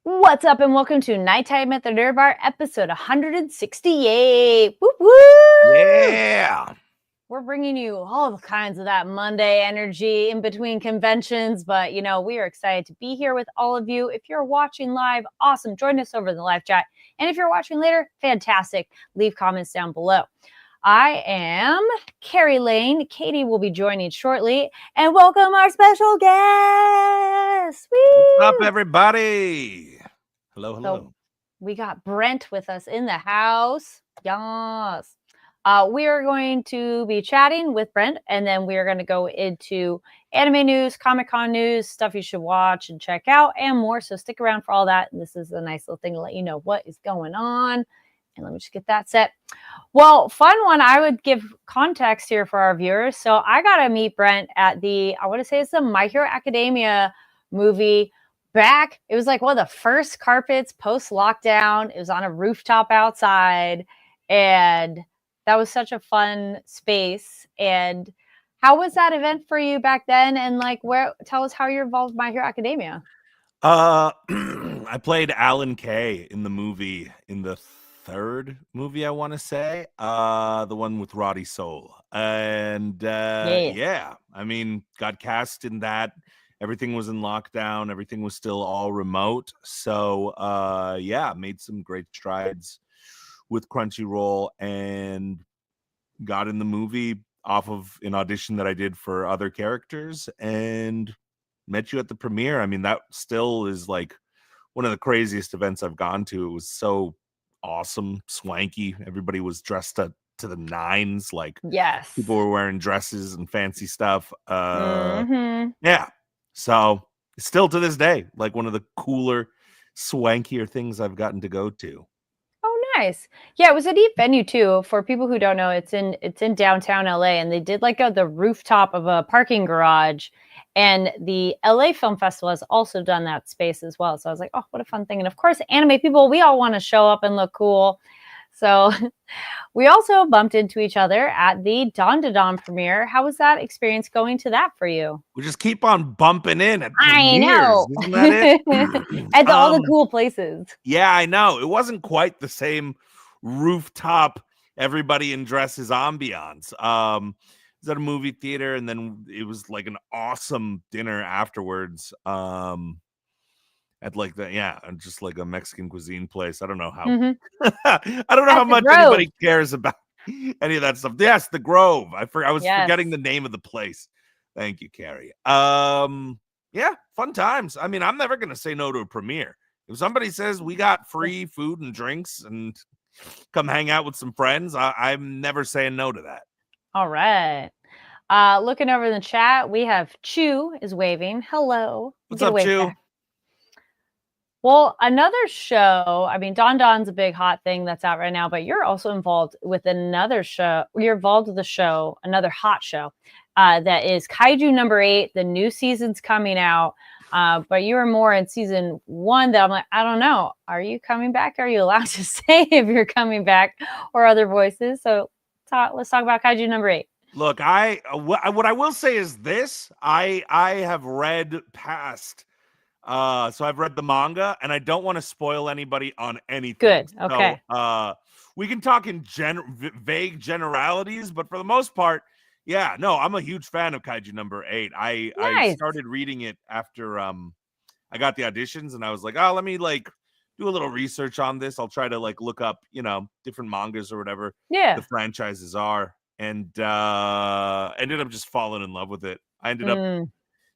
What's up, and welcome to Nighttime at the Nerd Bar, episode 168. Woo woo! Yeah. We're bringing you all kinds of that Monday energy in between conventions, but we are excited to be here with all of you. If you're watching live, awesome. Join us over in the live chat. And if you're watching later, fantastic. Leave comments down below. I am Carrie Lane. Katie will be joining shortly. And welcome our special guest. Woo! What's up, everybody? Hello. So we got Brent with us in the house. Yes. We are going to be chatting with Brent, and then we are going to go into anime news, Comic-Con news, stuff you should watch and check out, and more. So stick around for all that. This is a nice little thing to let you know what is going on. And let me just get that set. Well, fun one. I would give context here for our viewers. So I got to meet Brent at I want to say it's the My Hero Academia movie back. It was like one of the first carpets post-lockdown. It was on a rooftop outside. And that was such a fun space. And how was that event for you back then? And tell us how you're involved with My Hero Academia. I played Alan Kay in the movie, in the third movie, I want to say, the one with Roddy Soul. And yeah, I mean, got cast in that. Everything was in lockdown. Everything was still all remote. So yeah, made some great strides with Crunchyroll and got in the movie off of an audition that I did for other characters and met you at the premiere. I mean, that still is like one of the craziest events I've gone to. It was so awesome, swanky. Everybody was dressed up to the nines. Like, yes, people were wearing dresses and fancy stuff. Yeah. So still to this day, like one of the cooler, swankier things I've gotten to go to. Oh, nice. Yeah, it was a neat venue too. For people who don't know, it's in downtown LA, and they did like the rooftop of a parking garage. And the LA Film Festival has also done that space as well. So I was like, oh, what a fun thing. And of course, anime people, we all want to show up and look cool. So we also bumped into each other at the Dawn to Dawn premiere. How was that experience going to that for you? We just keep on bumping in at I premieres. know. Isn't that it? At all the cool places. Yeah, I know. It wasn't quite the same rooftop, everybody in dresses ambiance. It was at a movie theater, and then it was like an awesome dinner afterwards. At like just like a Mexican cuisine place. I don't know how. I don't know how much anybody cares about any of that stuff. Yes, the Grove. I was forgetting the name of the place. Thank you, Carrie. Yeah, fun times. I mean, I'm never gonna say no to a premiere. If somebody says we got free food and drinks and come hang out with some friends, I'm never saying no to that. All right. Looking over in the chat, we have Chu is waving. Hello. What's up, Chu? Back. Well, another show, I mean, Dawn Dawn's a big hot thing that's out right now, but you're also involved with another show. You're involved with a show, another hot show, that is Kaiju number 8. The new season's coming out, but you were more in season 1 that I'm like, I don't know. Are you coming back? Are you allowed to say if you're coming back or other voices? So let's talk about Kaiju number 8. Look, what I will say is this. I have read past... so I've read the manga, and I don't want to spoil anybody on anything. Good. Okay. So, we can talk in vague generalities, but for the most part, yeah, no, I'm a huge fan of Kaiju number 8. I started reading it after I got the auditions, and I was like, oh, let me like do a little research on this. I'll try to like look up, different mangas or whatever the franchises are, and ended up just falling in love with it. I ended up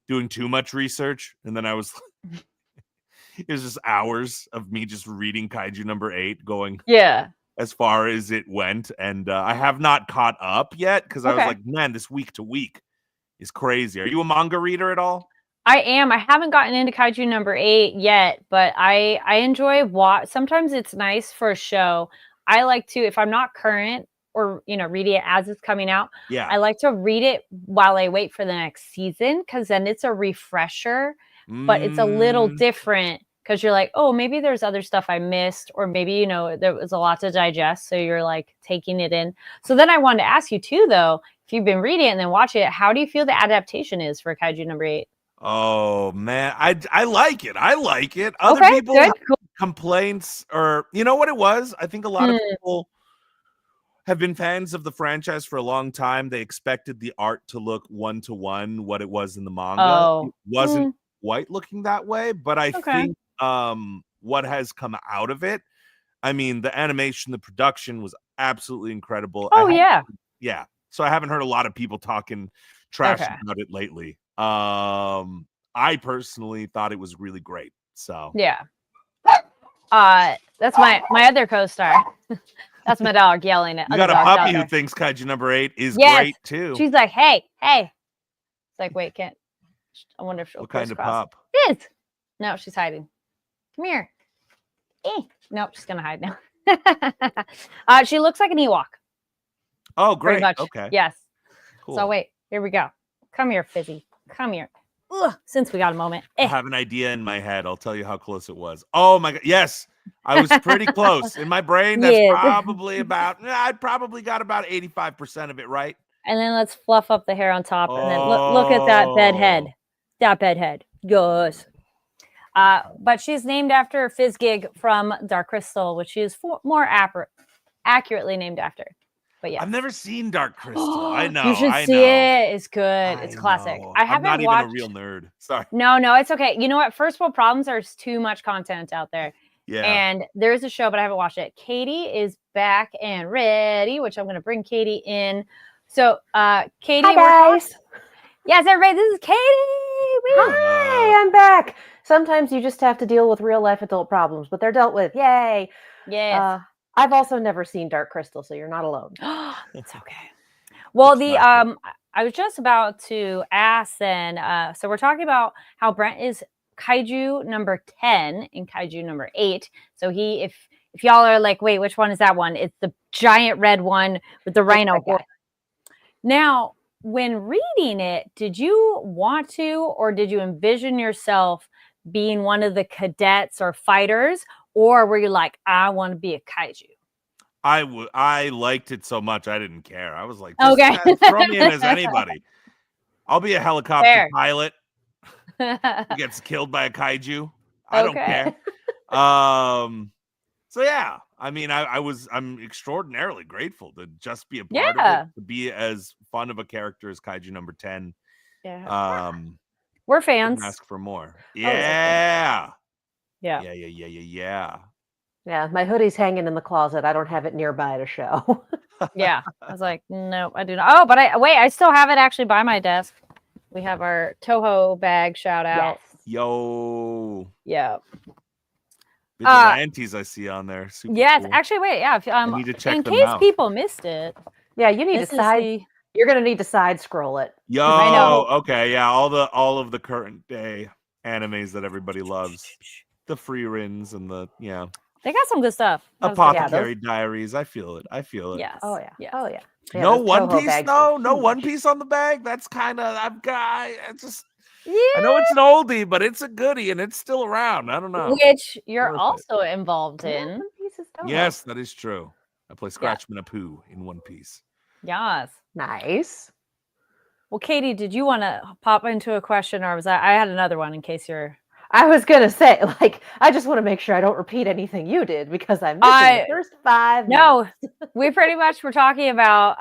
doing too much research, and then it was just hours of me just reading Kaiju number 8, going as far as it went, and I have not caught up yet because I was like, man, this week to week is crazy. Are you a manga reader at all? I am. I haven't gotten into Kaiju number 8 yet, but I enjoy sometimes it's nice for a show. I like to, if I'm not current or read it as it's coming out. Yeah, I like to read it while I wait for the next season, because then it's a refresher, but it's a little different because you're like, oh, maybe there's other stuff I missed, or maybe there was a lot to digest, so you're like taking it in. So then I wanted to ask you too, though, if you've been reading it and then watching it, how do you feel the adaptation is for Kaiju number 8? Oh man, I like it. I like it. Other Okay, people good, have cool. complaints, or you know what it was? I think a lot of people have been fans of the franchise for a long time. They expected the art to look one-to-one what it was in the manga. Oh. It wasn't quite looking that way, but I Okay. think what has come out of it, I mean, the animation, the production was absolutely incredible. Oh, yeah. Yeah. So I haven't heard a lot of people talking trash Okay. about it lately. I personally thought it was really great. So Yeah. That's my other co-star. That's my dog yelling at you other got a dogs out puppy who there. thinks Kaiju number 8 is Yes. great too. She's like, hey. It's like, wait, can't. I wonder if she'll What kind of crisscross. pup? Yes. No, she's hiding. Come here. Nope, she's gonna hide now. She looks like an Ewok. Oh, great. Pretty much. Okay. Yes. Cool. So wait, here we go. Come here, Fizzy. Come here. Ugh, since we got a moment. I have an idea in my head. I'll tell you how close it was. Oh my god. Yes. I was pretty close. In my brain, that's probably about, I probably got about 85% of it right. And then let's fluff up the hair on top, and then look at that bed head. That bed head. Yes. But she's named after Fizzgig from Dark Crystal, which she is more accurately named after. But yeah, I've never seen Dark Crystal. I know. You should see it. It's good. It's classic. Know. I haven't I'm not watched... even a real nerd. Sorry. No, it's okay. You know what? First world problems. There's too much content out there. Yeah. And there is a show, but I haven't watched it. Katie is back and ready, which I'm going to bring Katie in. So, Katie. Hi, guys. Yes, everybody. This is Katie. Hi, I'm back. Sometimes you just have to deal with real life adult problems, but they're dealt with. Yay. Yes. I've also never seen Dark Crystal, so you're not alone. It's okay. Well, I was just about to ask then, so we're talking about how Brent is Kaiju number 10 and Kaiju number 8. So if y'all are like, wait, which one is that one? It's the giant red one with the rhino. Now, when reading it, did you want to, or did you envision yourself being one of the cadets or fighters, or were you like, I want to be a kaiju? I liked it so much I didn't care. I was like, okay, throw me in as anybody. I'll be a helicopter pilot who gets killed by a kaiju. I don't care. So yeah, I mean, I'm extraordinarily grateful to just be a part of it, to be as fun of a character as Kaiju number 10. Yeah. We're fans. Ask for more. Yeah. Yeah. Yeah, my hoodie's hanging in the closet. I don't have it nearby to show. Yeah. I was like, no, I do not. Oh, but I still have it actually by my desk. We have our Toho bag shout out. Yes. Yo. Yeah. Vigilantes I see on there. Super cool. Actually, wait, yeah. I need to check in them case out. people missed it. Yeah, you need to side. You're gonna need to side scroll it. Yo, I know. Okay, yeah, all of the current day animes that everybody loves, the free rins and they got some good stuff. Apothecary Diaries. I feel it. Yes. Oh yeah. Yes. Oh yeah. No One Piece though. No One Piece on the bag. That's kind of I know it's an oldie, but it's a goodie and it's still around. I don't know. Which you're also involved in. One Piece is dope. Yes, that is true. I play Scratchman Apu in One Piece. Yes. Nice. Well, Katie, did you want to pop into a question, or was I had another one in case you're... I was gonna say, I just want to make sure I don't repeat anything you did because I missed the first 5 minutes. No, we pretty much were talking about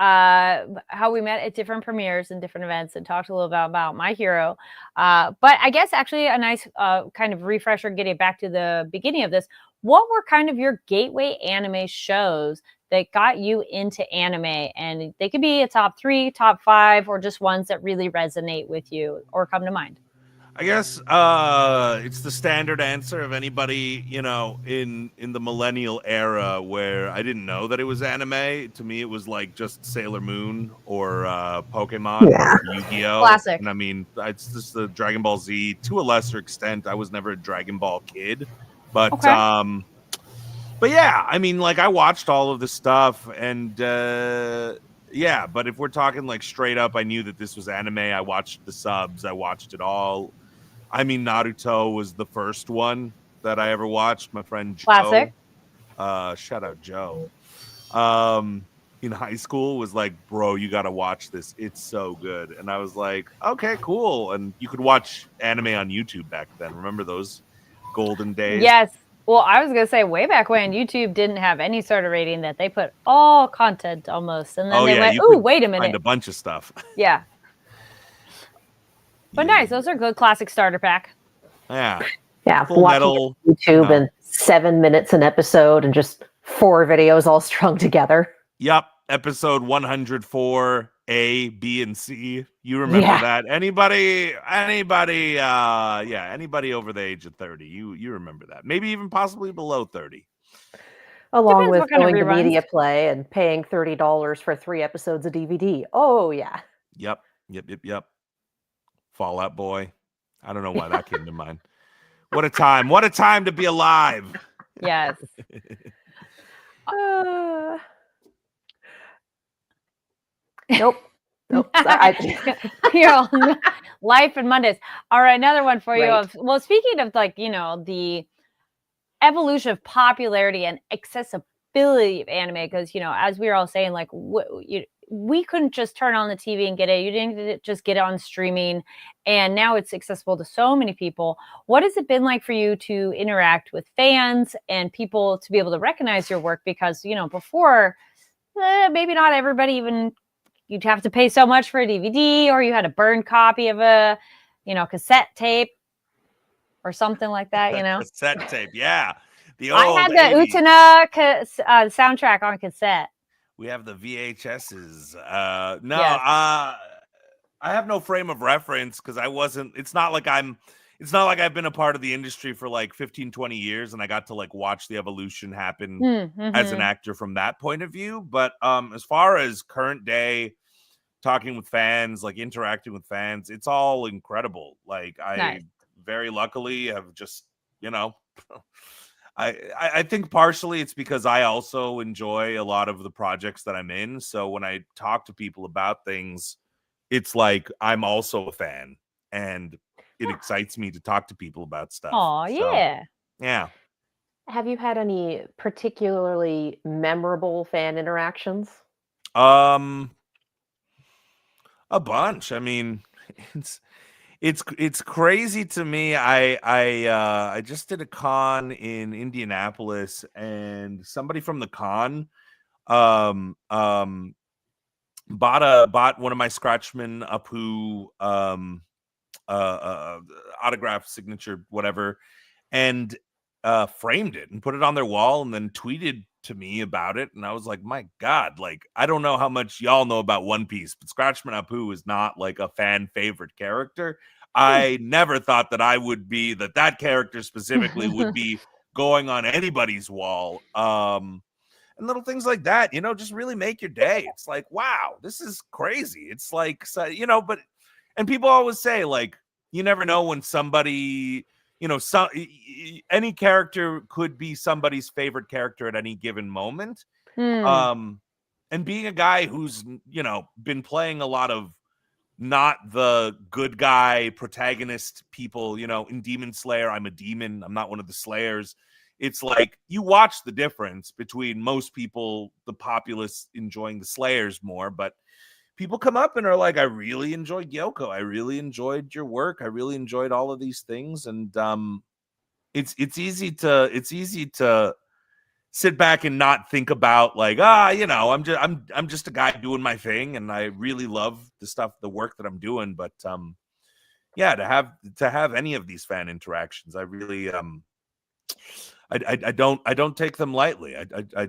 how we met at different premieres and different events and talked a little bit about My Hero. But I guess actually a nice kind of refresher, getting back to the beginning of this, what were kind of your gateway anime shows that got you into anime? And they could be a top 3, top 5, or just ones that really resonate with you or come to mind. I guess it's the standard answer of anybody, in the millennial era where I didn't know that it was anime. To me, it was like just Sailor Moon or Pokemon or Yu-Gi-Oh! Classic. And I mean, it's just the Dragon Ball Z. To a lesser extent, I was never a Dragon Ball kid. But, but yeah, I mean, I watched all of this stuff and... yeah, but if we're talking straight up, I knew that this was anime. I watched the subs. I watched it all. I mean, Naruto was the first one that I ever watched. My friend Joe. Classic. Shout out Joe. in high school was like, bro, you got to watch this. It's so good. And I was like, okay, cool. And you could watch anime on YouTube back then. Remember those golden days? Yes. Well, I was going to say way back when YouTube didn't have any sort of rating, that they put all content almost. And then they went, oh, wait a minute. Find a bunch of stuff. Yeah. But nice. Those are good classic starter pack. Yeah. Yeah. Full Metal. YouTube and 7 minutes an episode and just 4 videos all strung together. Yep. Episode 104, A, B, and C. You remember that? Anybody over the age of 30, you remember that. Maybe even possibly below 30. Along with going to Media Play and paying $30 for 3 episodes of DVD. Oh, yeah. Yep. Fall Out Boy. I don't know why that came to mind. What a time. What a time to be alive. Yes. Nope. Life and Mondays. All right, another one for you. Well, speaking of the evolution of popularity and accessibility of anime, because as we were all saying, like we couldn't just turn on the TV and get it. You didn't just get it on streaming, and now it's accessible to so many people. What has it been like for you to interact with fans and people to be able to recognize your work? Because before, maybe not everybody even. You'd have to pay so much for a DVD, or you had a burned copy of a, cassette tape or something like that, Cassette tape, yeah. I had the 80s. Utena soundtrack on cassette. We have the VHSs. I have no frame of reference because it's not like I've been a part of the industry for like 15, 20 years and I got to like watch the evolution happen as an actor from that point of view. But as far as current day talking with fans, like interacting with fans, it's all incredible. Like I very luckily have just, I think partially it's because I also enjoy a lot of the projects that I'm in. So when I talk to people about things, it's like I'm also a fan and it excites me to talk to people about stuff. Oh, yeah. Yeah. Have you had any particularly memorable fan interactions? A bunch. I mean, it's crazy to me. I just did a con in Indianapolis and somebody from the con bought one of my Scratchman Apu autograph signature whatever and framed it and put it on their wall and then tweeted to me about it, and I was like, my god, like I don't know how much y'all know about One Piece, but Scratchman Apu is not like a fan favorite character. I never thought that I would be that character specifically would be going on anybody's wall. And little things like that, just really make your day. It's like, wow, this is crazy. It's like, and people always say, like, you never know when somebody, any character could be somebody's favorite character at any given moment. And being a guy who's, been playing a lot of not the good guy protagonist people, in Demon Slayer, I'm a demon. I'm not one of the Slayers. It's like you watch the difference between most people, the populace enjoying the Slayers more, but people come up and are like, I really enjoyed Gyoko. I really enjoyed your work. I really enjoyed all of these things. And it's easy to sit back and not think about like, I'm just a guy doing my thing and I really love the work that I'm doing. But to have any of these fan interactions, I really I don't take them lightly. I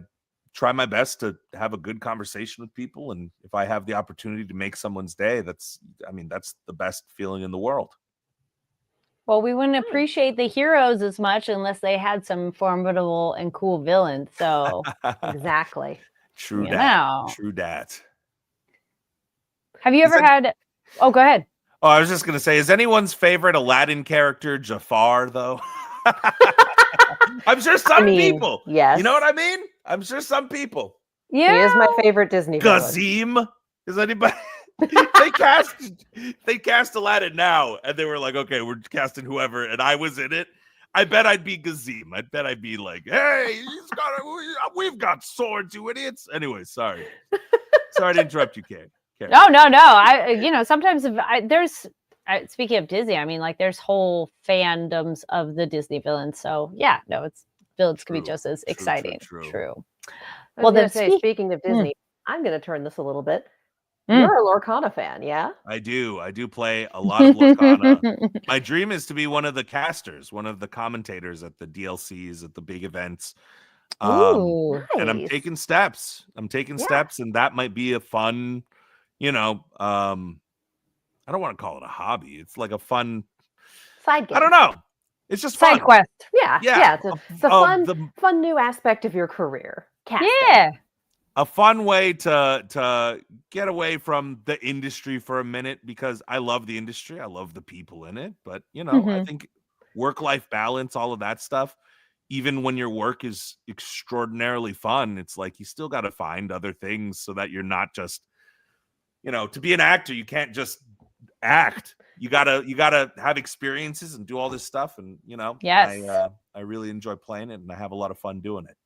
try my best to have a good conversation with people, and if I have the opportunity to make someone's day, that's the best feeling in the world. Well, we wouldn't appreciate the heroes as much unless they had some formidable and cool villains. So exactly. True dat. Have you ever had? Oh, go ahead. Oh, I was just gonna say, is anyone's favorite Aladdin character Jafar though? I'm sure some people. Yes. You know what I mean? I'm sure some people. Yeah. He is my favorite Disney villain. Gazim? Is anybody? they cast Aladdin now, and they were like, okay, we're casting whoever, and I was in it. I bet I'd be Gazim. I bet I'd be like, hey, we've got swords, you idiots. Anyway, sorry to interrupt you, Kate. No. I sometimes there's speaking of Disney, I mean, like there's whole fandoms of the Disney villains. So yeah, no, villains can be just as exciting. True. Well, then speaking of Disney, I'm going to turn this a little bit. You're a Lorcana fan, yeah? I do play a lot of Lorcana. My dream is to be one of the casters, one of the commentators at the DLCs, at the big events. Ooh, and I'm taking steps. Steps, and that might be a fun, I don't want to call it a hobby. It's like a fun side game. I don't know. It's just side fun. quest. Yeah. It's a fun new aspect of your career. Casting. Yeah. A fun way to get away from the industry for a minute, because I love the industry. I love the people in it. But, I think work-life balance, all of that stuff, even when your work is extraordinarily fun, it's like you still got to find other things so that you're not just, to be an actor, you can't just act. You gotta have experiences and do all this stuff. And, yes. I really enjoy playing it, and I have a lot of fun doing it.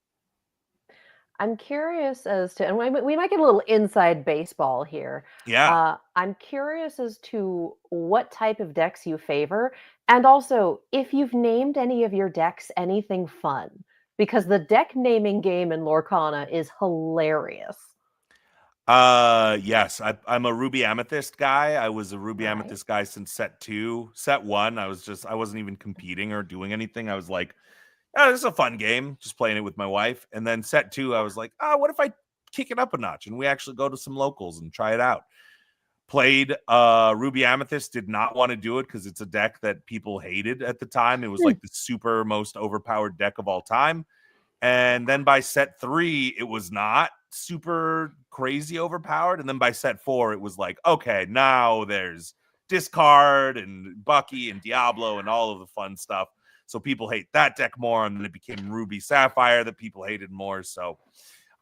I'm curious as to, and we might get a little inside baseball here. Yeah. I'm curious as to what type of decks you favor, and also if you've named any of your decks anything fun, because the deck naming game in Lorcana is hilarious. Yes, I'm a Ruby Amethyst guy. I was a Ruby Amethyst guy since set 2. Set 1, I wasn't even competing or doing anything. I was like, oh, this is a fun game, just playing it with my wife. And then set 2, I was like, what if I kick it up a notch and we actually go to some locals and try it out? Played Ruby Amethyst, did not want to do it because it's a deck that people hated at the time. It was like the super most overpowered deck of all time. And then by set 3, it was not super crazy overpowered. And then by set 4, it was like, okay, now there's discard and Bucky and Diablo and all of the fun stuff. So people hate that deck more, and then it became Ruby Sapphire that people hated more. So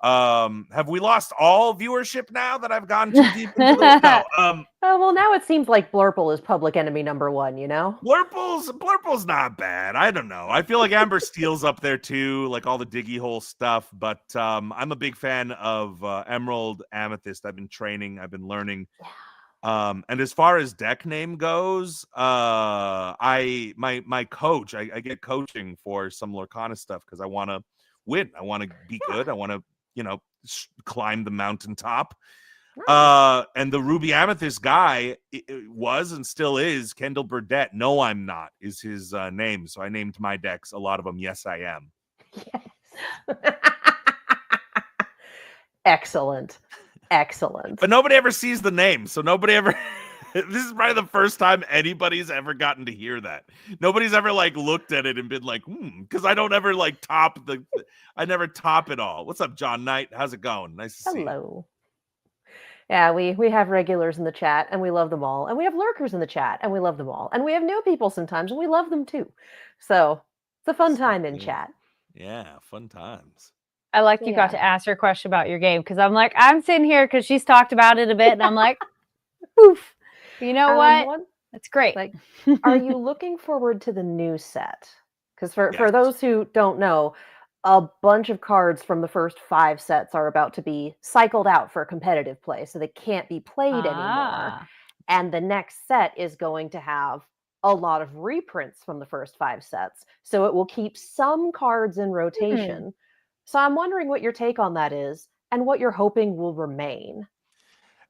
have we lost all viewership now that I've gone too deep into this? No. Well, now it seems like Blurple is public enemy number 1, Blurple's not bad. I don't know. I feel like Amber Steel's up there too, like all the diggy hole stuff. But I'm a big fan of Emerald Amethyst. I've been training. I've been learning. And as far as deck name goes, my coach, I get coaching for some Lorcana stuff because I want to win. I want to be good. I want to, climb the mountaintop. And the Ruby Amethyst guy was and still is Kendall Burdett. No, I'm not is his name. So I named my decks, a lot of them, Yes, I Am. Yes. Excellent. But nobody ever sees the name. So nobody ever... This is probably the first time anybody's ever gotten to hear that. Nobody's ever looked at it and been like, because I don't ever I never top it all. What's up, John Knight? How's it going? Nice to see you. Hello. Yeah, we have regulars in the chat and we love them all. And we have lurkers in the chat and we love them all. And we have new people sometimes and we love them too. So it's a fun time in chat. Yeah, fun times. I like you got to ask her question about your game, because I'm sitting here because she's talked about it a bit and I'm like, oof. You know what? That's great. Are you looking forward to the new set? Because for those who don't know, a bunch of cards from the first 5 sets are about to be cycled out for competitive play, so they can't be played anymore. And the next set is going to have a lot of reprints from the first 5 sets, so it will keep some cards in rotation. So I'm wondering what your take on that is and what you're hoping will remain.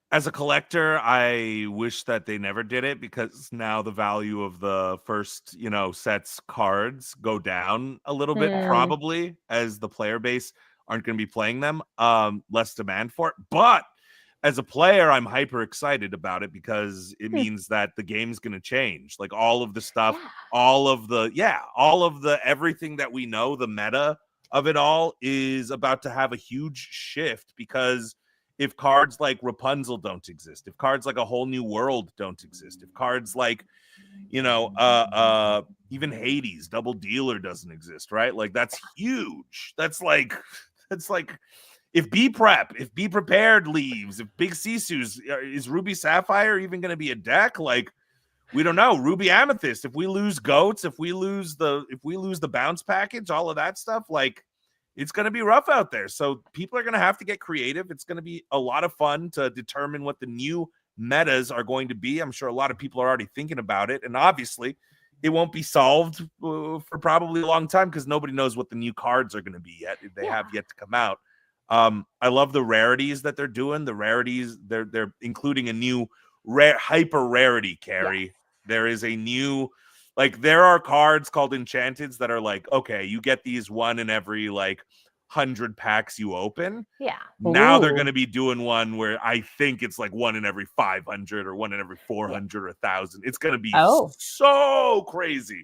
As a collector, I wish that they never did it, because now the value of the first, sets cards go down a little bit, probably, as the player base aren't going to be playing them. Less demand for it. But as a player, I'm hyper excited about it, because it means that the game's going to change. Like all of the stuff, all of the everything that we know, the meta of it all is about to have a huge shift, because if cards like Rapunzel don't exist, if cards like A Whole New World don't exist, if cards like, even Hades, Double Dealer doesn't exist, right? Like that's huge. That's like if Be Prepared leaves, if Big Sisu's, is Ruby Sapphire even going to be a deck? Like We don't know. Ruby Amethyst. If we lose goats, if we lose the bounce package, all of that stuff, like it's going to be rough out there. So people are going to have to get creative. It's going to be a lot of fun to determine what the new metas are going to be. I'm sure a lot of people are already thinking about it. And obviously, it won't be solved for probably a long time because nobody knows what the new cards are going to be yet. They have yet to come out. I love the rarities that they're doing. The rarities, they're including a new hyper rarity carry. Yeah. There is a new, like, there are cards called enchanteds that are like, okay, you get these one in every like 100 packs you open. Yeah. Now they're going to be doing one where I think it's like one in every 500 or one in every 400 or 1,000. It's going to be so crazy.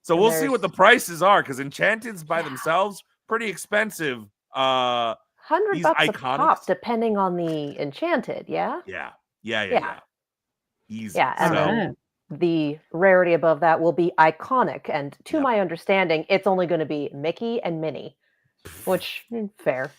So we'll see what the prices are, because enchanteds by themselves pretty expensive. $100 a pop, depending on the enchanted. Yeah. Easy. Yeah, and then the rarity above that will be iconic, and to my understanding, it's only going to be Mickey and Minnie, which fair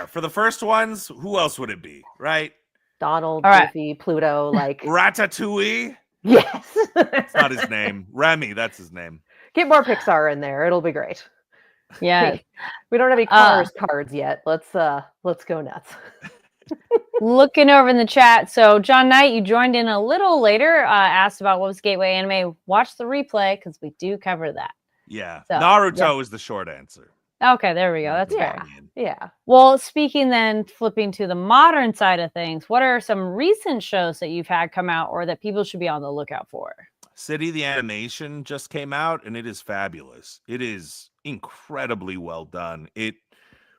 for the first ones. Who else would it be? Right? Donald, Goofy, Pluto, like Ratatouille. Yes, it's not his name. Remy, that's his name. Get more Pixar in there; it'll be great. Yeah, we don't have any Cars cards yet. Let's go nuts. Looking over in the chat, so John Knight, you joined in a little later, asked about what was Gateway Anime. Watch the replay because we do cover that. Yeah, so, Naruto is the short answer. Okay, there we go. That's fair. Yeah. Well, speaking then, flipping to the modern side of things, what are some recent shows that you've had come out or that people should be on the lookout for? City the animation just came out, and it is fabulous. It is incredibly well done. It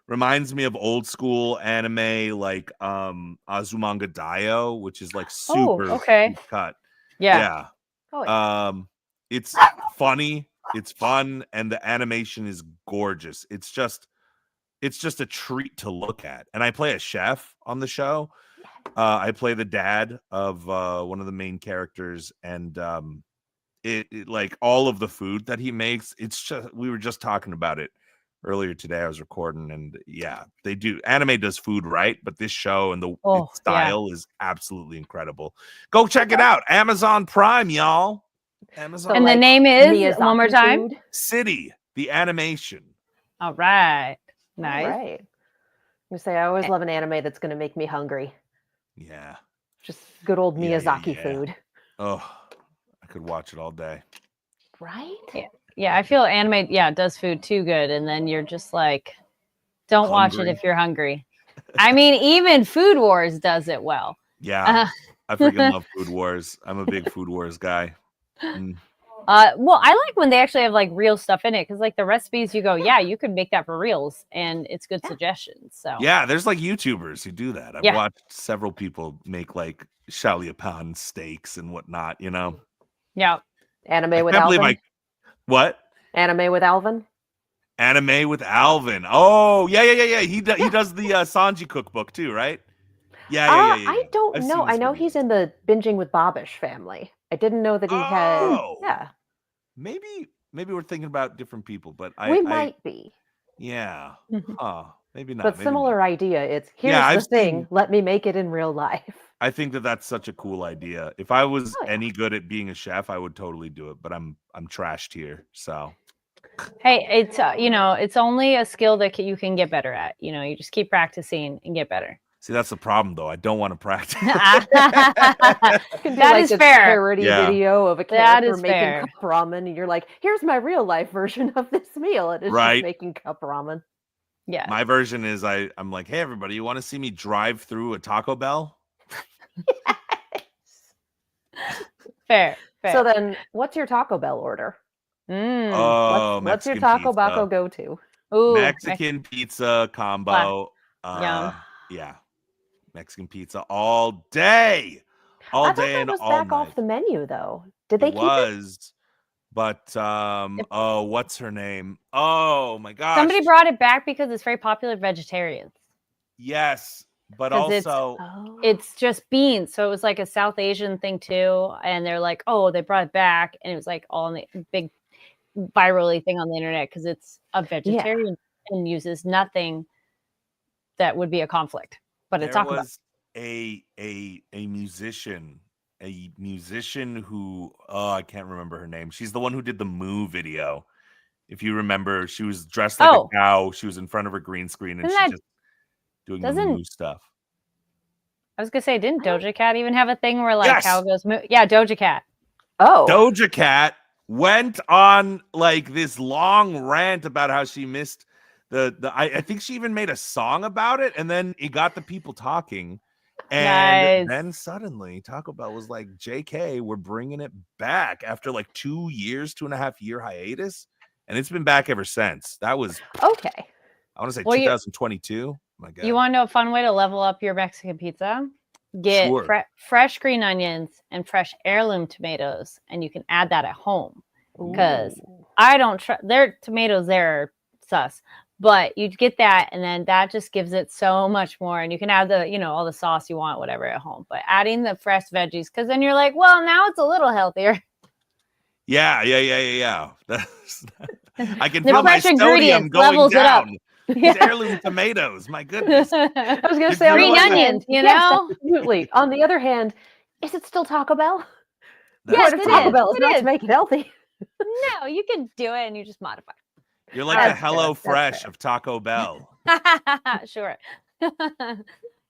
reminds me of old school anime like Azumanga Daioh, which is like super cut. Yeah. It's funny, it's fun, and the animation is gorgeous. It's just a treat to look at. And I play a chef on the show. I play the dad of one of the main characters, and it like all of the food that he makes, it's just, we were just talking about it earlier today. I was recording, and they do. Anime does food right, but this show and the style is absolutely incredible. Go check it out. Amazon Prime, y'all. Amazon. And the name is one more time. City the animation. All right. Nice. All right. I'm gonna say I always love an anime that's gonna make me hungry. Yeah. Just good old Miyazaki food. Oh, I could watch it all day. Right? Yeah, I feel anime, does food too good. And then you're just like, don't watch it if you're hungry. I mean, even Food Wars does it well. Yeah, I freaking love Food Wars. I'm a big Food Wars guy. Well, I like when they actually have like real stuff in it, because like the recipes, you go, you could make that for reals, and it's good suggestions. So there's like YouTubers who do that. I've watched several people make like Shaliapan steaks and whatnot. You know. Yeah. Anime with Alvin. What? Anime with Alvin. Anime with Alvin. Oh, yeah. He does the Sanji cookbook too, right? Yeah. I don't know. I know he's in the Binging with Bobbish family. I didn't know that he had. Yeah. Maybe we're thinking about different people, but we might be. Yeah. Maybe not. But similar idea. It's here's the thing. Let me make it in real life. I think that's such a cool idea. If I was any good at being a chef, I would totally do it. But I'm trashed here, so. Hey, it's it's only a skill that you can get better at. You just keep practicing and get better. See, that's the problem, though. I don't want to practice. That is fair. Parody video of a character making cup ramen, and you're like, "Here's my real life version of this meal." It is just making cup ramen. Yeah. My version is I'm like, "Hey, everybody, you want to see me drive through a Taco Bell?" Fair. So then, what's your Taco Bell order? What's your Taco Bell go to? Ooh, Mexican pizza combo. Yeah. Mexican pizza all day. All day and all night. I thought that was back off the menu, though. Did they keep it? But what's her name? Oh my gosh. Somebody brought it back because it's very popular with vegetarians. Yes, but also it's just beans. So it was like a South Asian thing too. And they're like, they brought it back, and it was like all in the big virally thing on the internet because it's a vegetarian and uses nothing that would be a conflict. But it's Taco Bell. A musician a musician who I can't remember her name. She's the one who did the Moo video. If you remember, she was dressed like a cow. She was in front of her green screen and she just doing the Moo stuff. I was gonna say, didn't Doja Cat even have a thing where like cow goes moo? Yeah, Doja Cat. Oh, Doja Cat went on like this long rant about how she missed I think she even made a song about it, and then it got the people talking. And then suddenly Taco Bell was like, JK, we're bringing it back after like 2 years, 2.5 year hiatus. And it's been back ever since. That was okay. I want to say 2022. My God. You want to know a fun way to level up your Mexican pizza? Get fresh green onions and fresh heirloom tomatoes, and you can add that at home. Because I don't trust their tomatoes there are sus. But you get that, and then that just gives it so much more. And you can add the, all the sauce you want, whatever, at home. But adding the fresh veggies, because then you're like, well, now it's a little healthier. Yeah. I can feel my sodium going down. These heirloom tomatoes, my goodness. I was going to say green onions, yes, absolutely. On the other hand, is it still Taco Bell? Yes, it Taco Bell is not to make it healthy. No, you can do it and you just modify. You're like the Hello Fresh of Taco Bell. Sure.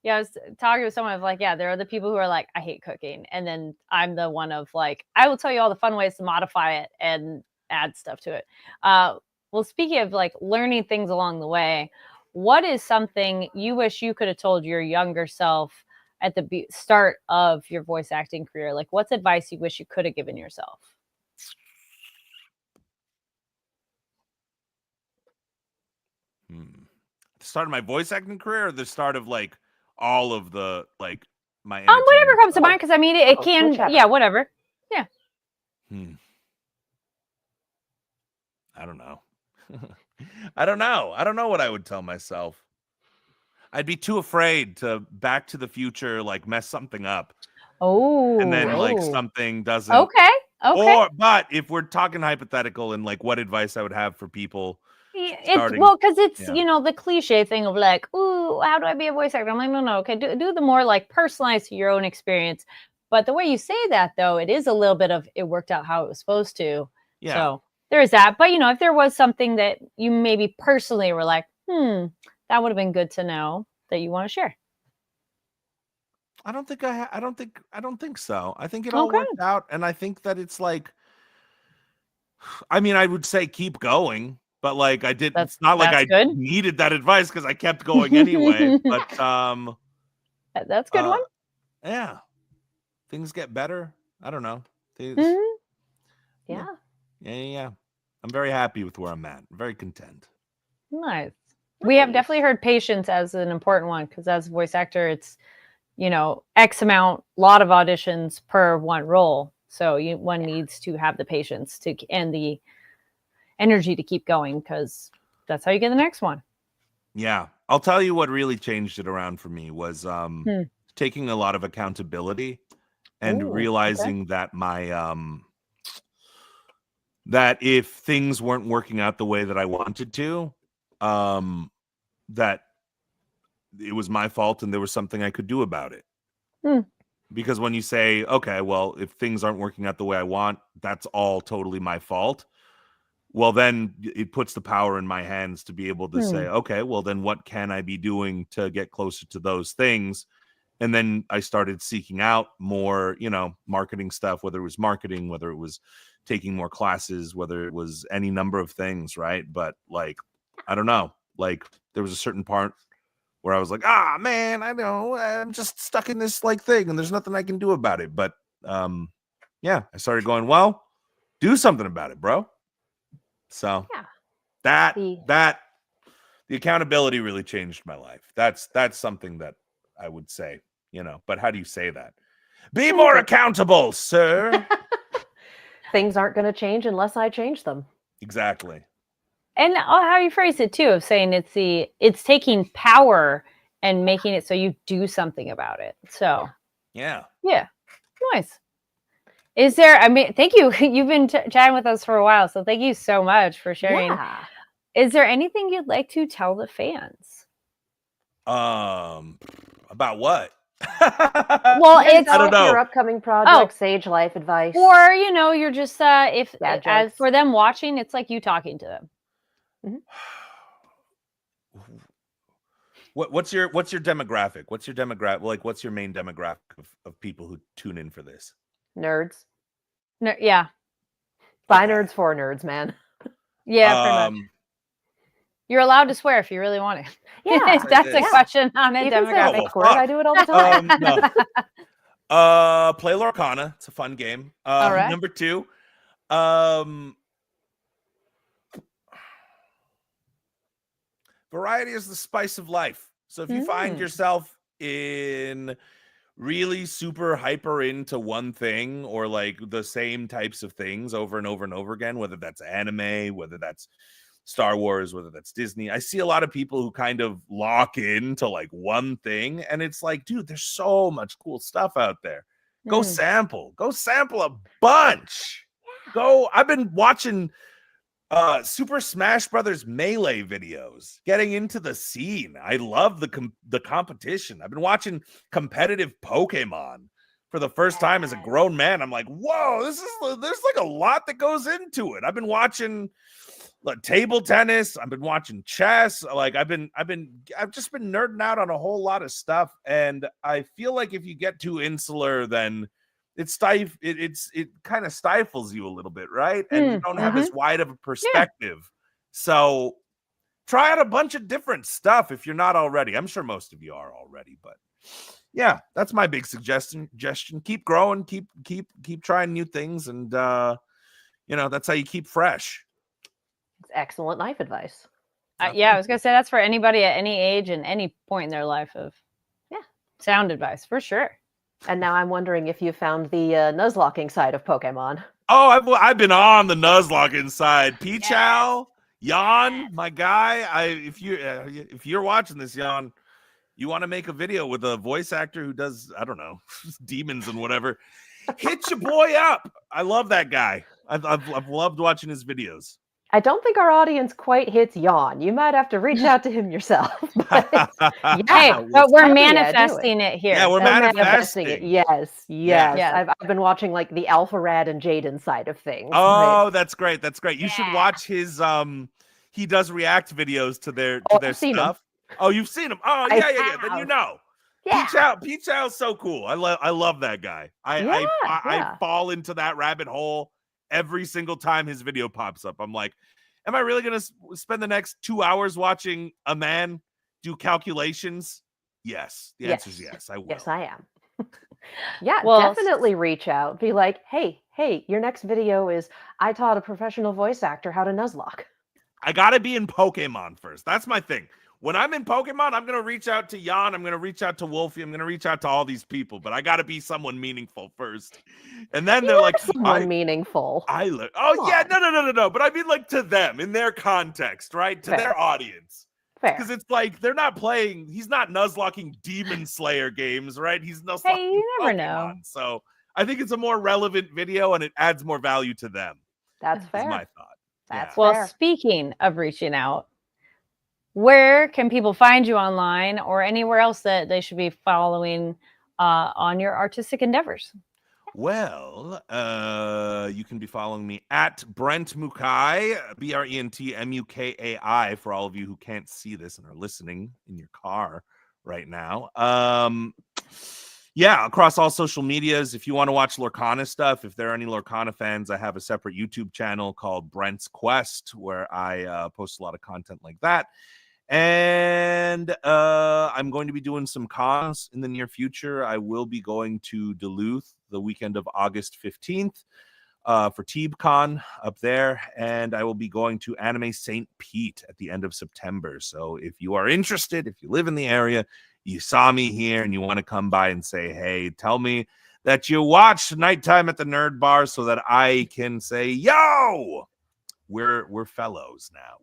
Yeah, I was talking to someone of like, there are the people who are like, I hate cooking. And then I'm the one of like, I will tell you all the fun ways to modify it and add stuff to it. Well, speaking of like learning things along the way, what is something you wish you could have told your younger self at the start of your voice acting career? Like, what's advice you wish you could have given yourself? The start of my voice acting career, or the start of like all of the like my whatever comes to mind, because I mean it can whatever. Yeah. I don't know. I don't know what I would tell myself. I'd be too afraid to Back to the Future like mess something up. And then like something doesn't. Okay. But if we're talking hypothetical and like what advice I would have for people. Because it's the cliche thing of like, ooh, how do I be a voice actor? I'm like, no, okay, do the more like personalized to your own experience. But the way you say that, though, it is a little bit of it worked out how it was supposed to. Yeah. So there is that. But if there was something that you maybe personally were like, that would have been good to know that you want to share. I don't think so. I think it all worked out, and I think that it's like, I mean, I would say keep going. But like it's not like I needed that advice because I kept going anyway. But that's a good one. Yeah, things get better. I don't know. Yeah. I'm very happy with where I'm at. I'm very content. Nice. We have definitely heard patience as an important one because as a voice actor, it's X amount, lot of auditions per one role. So one needs to have the patience and the energy to keep going because that's how you get the next one. Yeah. I'll tell you what really changed it around for me was taking a lot of accountability and realizing that my that if things weren't working out the way that I wanted to, that it was my fault and there was something I could do about it. Because when you say, okay, well, if things aren't working out the way I want, that's all totally my fault. Well, then it puts the power in my hands to be able to say, okay, well, then what can I be doing to get closer to those things? And then I started seeking out more, marketing stuff, whether it was marketing, whether it was taking more classes, whether it was any number of things, right? But like, I don't know, like there was a certain part where I was like, man, I know I'm just stuck in this like thing and there's nothing I can do about it. But I started going, well, do something about it, bro. So the accountability really changed my life. That's something that I would say, but how do you say that? Be more accountable, sir. Things aren't going to change unless I change them. Exactly. And how you phrase it too, of saying it's taking power and making it so you do something about it. So yeah, nice. Is there? I mean, thank you. You've been chatting with us for a while, so thank you so much for sharing. Yeah. Is there anything you'd like to tell the fans? About what? Well, it's I don't know. Your upcoming project, Sage Life advice, or you're just if as jokes. for them watching, it's like you talking to them. What's your demographic? What's your demographic? Like, what's your main demographic of people who tune in for this? Nerds. Yeah. By nerds for nerds, man. Yeah, pretty much. You're allowed to swear if you really want to. Yeah, That's a question on a you can say a demographic. fake word. I do it all the time. No. Play Lorcana. It's a fun game. All right. Number 2. Variety is the spice of life. So if you find yourself in really super hyper into one thing, or like the same types of things over and over and over again, whether that's anime, whether that's Star Wars, whether that's Disney, I see a lot of people who kind of lock into like one thing, and it's like, dude, there's so much cool stuff out there. Go sample a bunch. I've been watching Super Smash Brothers Melee videos, getting into the scene. I love the competition. I've been watching competitive Pokemon for the first time as a grown man. I'm like, whoa, there's like a lot that goes into it. I've been watching like table tennis. I've been watching chess. Like I've just been nerding out on a whole lot of stuff. And I feel like if you get too insular, then it kind of stifles you a little bit, right? And you don't have as wide of a perspective. So try out a bunch of different stuff if you're not already. I'm sure most of you are already, but yeah, that's my big suggestion. Keep growing, keep trying new things, and that's how you keep fresh. It's excellent life advice. Yeah, I was gonna say that's for anybody at any age and any point in their life of sound advice for sure. And now I'm wondering if you found the Nuzlocking side of Pokemon. Oh, I've been on the Nuzlocking side. Pichal, Jan, my guy. If you're watching this, Jan, you want to make a video with a voice actor who does, I don't know, demons and whatever, hit your boy up. I love that guy. I've loved watching his videos. I don't think our audience quite hits Jan. You might have to reach out to him yourself. But but we're manifesting it here. Yeah, we're manifesting it. Yes. I've been watching like the Alpharad and Jaden side of things. Oh, that's great. That's great. You should watch his he does react videos to their stuff. Oh, you've seen him. Oh, yeah. Then you know. Yeah. Peach Owl's so cool. I love that guy. I fall into that rabbit hole every single time his video pops up. I'm like, am I really going to spend the next 2 hours watching a man do calculations? Yes. The answer is yes, I will. Yes, I am. Definitely reach out. Be like, hey, your next video is I taught a professional voice actor how to Nuzlocke. I got to be in Pokemon first. That's my thing. When I'm in Pokemon, I'm going to reach out to Jan. I'm going to reach out to Wolfie. I'm going to reach out to all these people, but I got to be someone meaningful first. And then they're like, someone meaningful. No. But I mean like to them in their context, right? To their audience. Because it's like, they're not playing. He's not Nuzlocking Demon Slayer games, right? He's Nuzlocking Hey, you never Pokemon. know. So I think it's a more relevant video and it adds more value to them. That's fair. Is my thought. That's fair. Speaking of reaching out, where can people find you online or anywhere else that they should be following on your artistic endeavors? Well, you can be following me at Brent Mukai, BrentMukai, for all of you who can't see this and are listening in your car right now. Across all social medias. If you want to watch Lorcana stuff, if there are any Lorcana fans, I have a separate YouTube channel called Brent's Quest where I post a lot of content like that. And I'm going to be doing some cons in the near future. I will be going to Duluth the weekend of August 15th for TeebCon up there. And I will be going to Anime St. Pete at the end of September. So if you are interested, if you live in the area, you saw me here and you want to come by and say, hey, tell me that you watched Nighttime at the Nerd Bar so that I can say, yo, we're fellows now.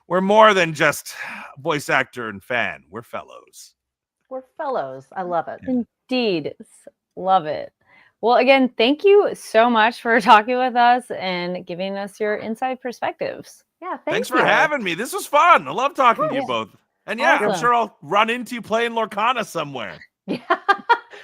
We're more than just voice actor and fan. We're fellows. We're fellows. I love it. Indeed. Love it. Well, again, thank you so much for talking with us and giving us your inside perspectives. Yeah, thanks for having me. This was fun. I love talking to you both. And yeah, Awesome. I'm sure I'll run into you playing Lorcana somewhere. Yeah.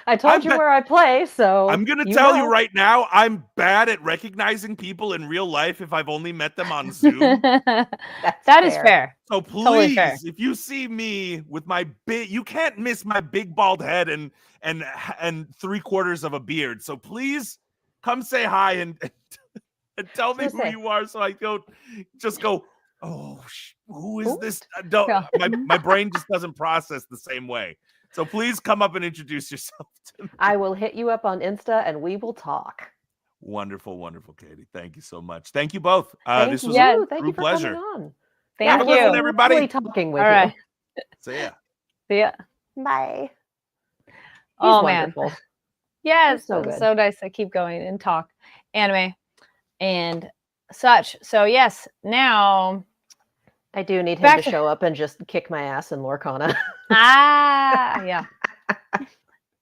I told you where I play, so I'm going to tell you right now, I'm bad at recognizing people in real life if I've only met them on Zoom. That is fair. So please, totally fair. if you see me with my you can't miss my big bald head and 3/4 of a beard. So please come say hi and tell me who you are, so I don't just go, oh, who is this? My brain just doesn't process the same way. So please come up and introduce yourself to me. I will hit you up on Insta and we will talk. Wonderful, wonderful, Katie. Thank you so much. Thank you both. This was a true you for pleasure. Coming on. Thank you, everybody. Lovely talking with All right. you. See ya. See ya. Bye. He's wonderful. Man. Yes, so good. So nice to keep going and talk anime and such. So yes, now I do need him to show up and just kick my ass in Lorcana. Yeah.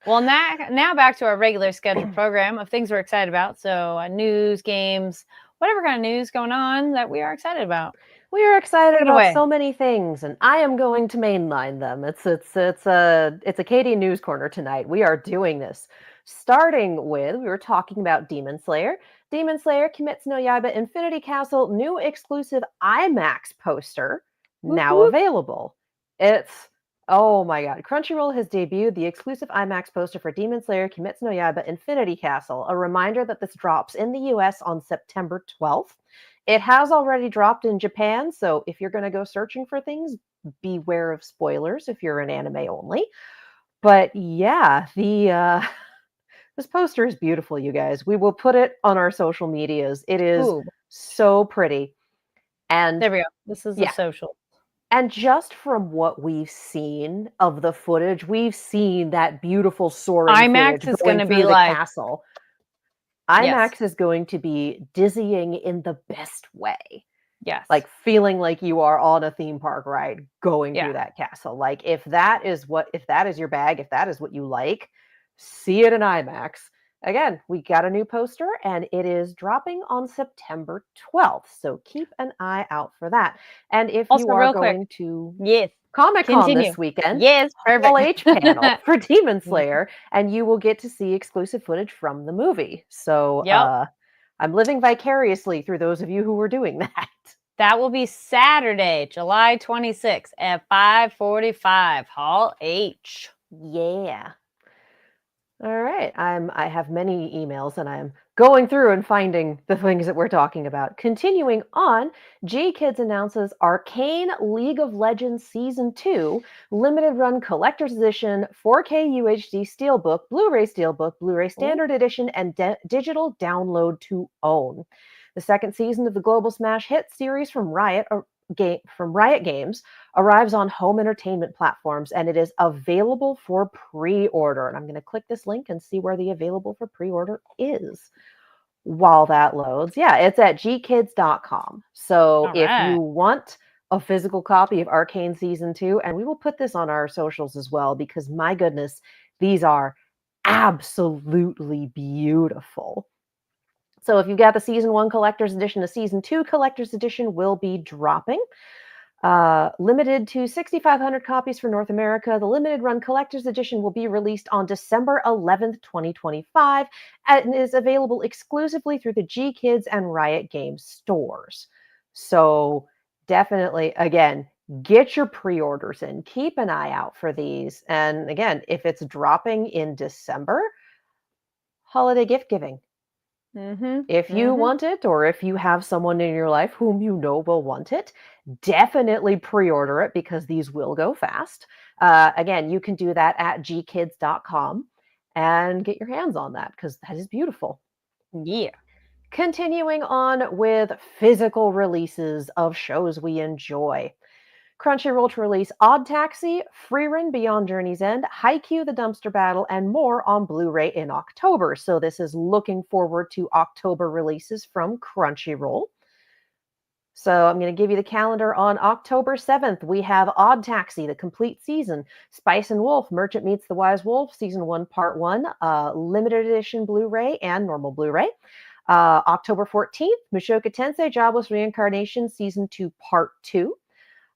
Well, now back to our regular scheduled program of things we're excited about. So news, games, whatever kind of news going on that we are excited about. We are excited about so many things, and I am going to mainline them. It's a Katie News Corner tonight. We are doing this. Starting with, we were talking about Demon Slayer. Demon Slayer Kimetsu no Yaiba Infinity Castle new exclusive IMAX poster now available. Oh my god. Crunchyroll has debuted the exclusive IMAX poster for Demon Slayer Kimetsu no Yaiba Infinity Castle. A reminder that this drops in the US on September 12th. It has already dropped in Japan, so if you're going to go searching for things, beware of spoilers if you're an anime only. But yeah, this poster is beautiful, you guys. We will put it on our social medias. It is so pretty. And there we go. This is the social. And just from what we've seen of the footage, we've seen that beautiful soaring IMAX footage is going to be the like castle. IMAX is going to be dizzying in the best way. Yes. Like feeling like you are on a theme park ride going through that castle. Like if that is your bag, if that is what you like, see it in IMAX. Again, we got a new poster and it is dropping on September 12th. So keep an eye out for that. And if also, you are going to Comic-Con this weekend, perfect. H panel for Demon Slayer, and you will get to see exclusive footage from the movie. So I'm living vicariously through those of you who were doing that. That will be Saturday, July 26th at 5:45, Hall H. Yeah. All right. I have many emails and I'm going through and finding the things that we're talking about. Continuing on, G-Kids announces Arcane League of Legends Season 2 limited run collector's edition 4K UHD steelbook, Blu-ray steelbook, Blu-ray standard edition, and digital download to own. The second season of the Global Smash hit series from Riot Games arrives on home entertainment platforms, and it is available for pre-order. And I'm going to click this link and see where the available for pre-order is while that loads. Yeah, it's at gkids.com. So if you want a physical copy of Arcane Season 2, and we will put this on our socials as well, because my goodness, these are absolutely beautiful. So if you've got the Season 1 Collector's Edition, the Season 2 Collector's Edition will be dropping. Limited to 6,500 copies for North America. The limited run collector's edition will be released on December 11th, 2025, and is available exclusively through the G-Kids and Riot Games stores. So definitely, again, get your pre-orders in. Keep an eye out for these. And again, if it's dropping in December, holiday gift giving. If you want it, or if you have someone in your life whom you know will want it, definitely pre-order it because these will go fast. Again, you can do that at gkids.com and get your hands on that because that is beautiful. Yeah. Continuing on with physical releases of shows we enjoy. Crunchyroll to release Odd Taxi, Freerun Beyond Journey's End, Haikyuu The Dumpster Battle, and more on Blu-ray in October. So this is looking forward to October releases from Crunchyroll. So I'm going to give you the calendar on October 7th. We have Odd Taxi, the complete season, Spice and Wolf, Merchant Meets the Wise Wolf, Season 1, Part 1, limited edition Blu-ray and normal Blu-ray. October 14th, Mushoku Tensei Jobless Reincarnation, Season 2, Part 2.